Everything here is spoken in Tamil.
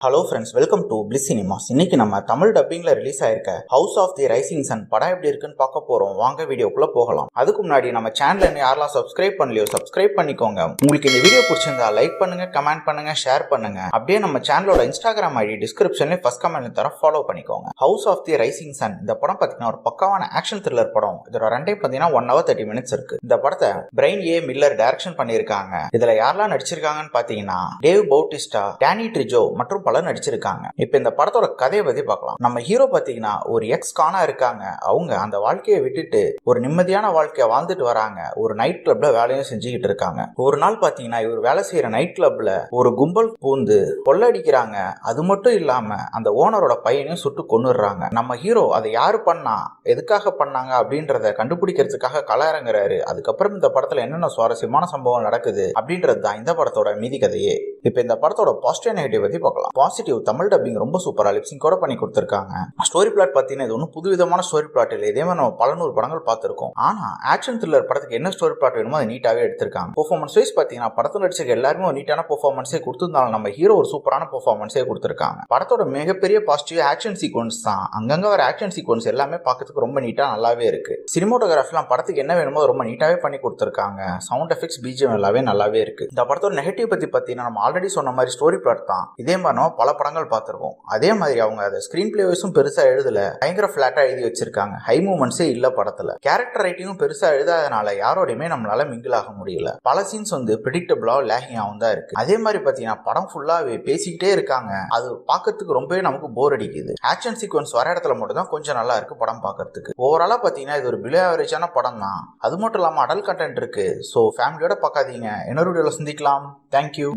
Hello friends, welcome to Bliss Cinemas. இன்னைக்கு நம்ம தமிழ் டப்பிங்ல ரிலீஸ் ஆயிருக்க House of the rising Sun படம் எப்படி இருக்குன்னு பார்க்க போறோம். வாங்க வீடியோக்குள்ள போகலாம். அதுக்கு முன்னாடி நம்ம சேனலை யாரெல்லாம் சப்ஸ்கிரைப் பண்ணலையோ சப்ஸ்கிரைப் பண்ணிக்கோங்க. உங்களுக்கு இந்த வீடியோ பிடிச்சிருந்தா லைக் பண்ணுங்க, கமெண்ட் பண்ணுங்க, ஷேர் பண்ணுங்க. அப்படியே நம்ம சேனலோட இன்ஸ்டாகிராம் ஐடி டிஸ்கிரிப்ஷன்ல ஃபர்ஸ்ட் கமெண்ட் தர ஃபாலோ பண்ணிக்கோங்க. House of the rising sun இந்த படம் பார்த்தீங்கன்னா ஒரு பக்காவான ஆக்ஷன் த்ரில்லர் படம். இதோட ரன் டைம் பார்த்தீங்கன்னா 1 hour 30 minutes இருக்கு. இந்த படத்தை பிரைன் ஏ மில்லர் டைரக்ஷன் பண்ணியிருக்காங்க. இதுல யாரெல்லாம் நடிச்சிருக்காங்கன்னு பார்த்தீங்கன்னா டேவ் பௌட்டிஸ்டா, டேனி ட்ரிஜோ மற்றும் பலர் நடிச்சிருக்காங்க. இப்ப இந்த படத்தோட கதையை பத்தி பார்க்கலாம். நம்ம ஹீரோ பாத்தீங்கன்னா ஒரு எக்ஸ் கானா இருக்காங்க. அவங்க அந்த வாழ்க்கையை விட்டுட்டு ஒரு நிம்மதியான வாழ்க்கையை வாழ்ந்துட்டு வராங்க. ஒரு நைட் கிளப்ல வேலையும் செஞ்சுக்கிட்டு இருக்காங்க. ஒரு நாள் பாத்தீங்கன்னா இவர் வேலை செய்யற நைட் கிளப்ல ஒரு கும்பல் பூந்து கொள்ளடிக்கிறாங்க. அது மட்டும் இல்லாம அந்த ஓனரோட பையனையும் சுட்டு கொன்னுடுறாங்க. நம்ம ஹீரோ அதை யாரு பண்ணா, எதுக்காக பண்ணாங்க அப்படின்றத கண்டுபிடிக்கிறதுக்காக கள இறங்குறாரு. அதுக்கப்புறம் இந்த படத்துல என்னென்ன சுவாரஸ்யமான சம்பவம் நடக்குது அப்படின்றது தான் இந்த படத்தோட மீதி கதையே. இப்ப இந்த படத்தோட பாசிட்டிவ் நெகட்டிவ் பத்தி பார்க்கலாம். பாசிட்டிவ், தமிழ் டப்பிங் ரொம்ப சூப்பரா லிப்சிங் கூட பண்ணி கொடுத்திருக்காங்க. ஸ்டோரி பிளாட் பார்த்தீங்கன்னா இது ஒன்றும் புதுவிதமான ஸ்டோரி பிளாட் இல்லை. இதே மாதிரி நம்ம பல நூறு படங்கள் பார்த்திருக்கோம். ஆனா ஆக்ஷன் த்ரில்லர் படத்துக்கு என்ன ஸ்டோரி பிளாட் வேணுமோ அதை நீட்டாவே எடுத்திருக்காங்க. பெர்ஃபார்மன்ஸ் வைஸ் பார்த்தீங்கன்னா படத்தில் நடிச்சிருக்க எல்லாருமே ஒரு நீட்டான பெர்ஃபார்மன்ஸே கொடுத்திருந்தாலும் நம்ம ஹீரோ ஒரு சூப்பரான பெர்ஃபார்மன்ஸே கொடுத்திருக்காங்க. படத்தோட மிகப்பெரிய பாசிட்டிவ் ஆக்ஷன் சீக்வன்ஸ் தான். அங்கங்க வர ஆக்ஷன் சீக்வன்ஸ் எல்லாமே பார்க்கறதுக்கு ரொம்ப நீட்டா நல்லாவே இருக்கு. சினிமோட்டோகிராஃபிலாம் படத்துக்கு என்ன வேணுமோ ரொம்ப நீட்டாவே பண்ணி கொடுத்திருக்காங்க. சவுண்ட் எஃபெக்ட்ஸ், பிஜிஎம் எல்லாமே நல்லாவே இருக்கு. இந்த படத்தோட நெகட்டிவ் பத்தி பார்த்தீங்கன்னா நம்ம ஆல்ரெடி சொன்ன மாதிரி ஸ்டோரி பிளாட் தான். இதே மாதிரி நம்ம பல படங்கள் பார்த்திருக்கோம். அதே மாதிரி அவங்க அதை ஸ்கிரீன் பிளே வைஸும் பெருசா எழுதல, பயங்கர பிளாட்டா எழுதி வச்சிருக்காங்க. ஹை மூமெண்ட்ஸே இல்ல படத்துல. கேரக்டர் ரைட்டிங்கும் பெருசா எழுதாதனால யாரோடையுமே நம்மளால மிங்கிள் ஆக முடியல. பல சீன்ஸ் பிரெடிக்டபிளா லேகிங்காவும் தான் இருக்கு. அதே மாதிரி பாத்தீங்கன்னா படம் ஃபுல்லாவே பேசிக்கிட்டே இருக்காங்க. அது பாக்கிறதுக்கு ரொம்பவே நமக்கு போர் அடிக்குது. ஆக்ஷன் சீக்வன்ஸ் வர இடத்துல மட்டும் தான் கொஞ்சம் நல்லா இருக்கு படம் பாக்கிறதுக்கு. ஓவராலா பாத்தீங்கன்னா இது ஒரு பிலோ ஆவரேஜான படம் தான். அது மட்டும் இல்லாம அடல்ட் கண்டென்ட் இருக்கு. சோ ஃபேமிலியோட பார்க்காதீங்க. இன்னொரு வீடியோல சந்திக்கலாம். தேங்க்யூ.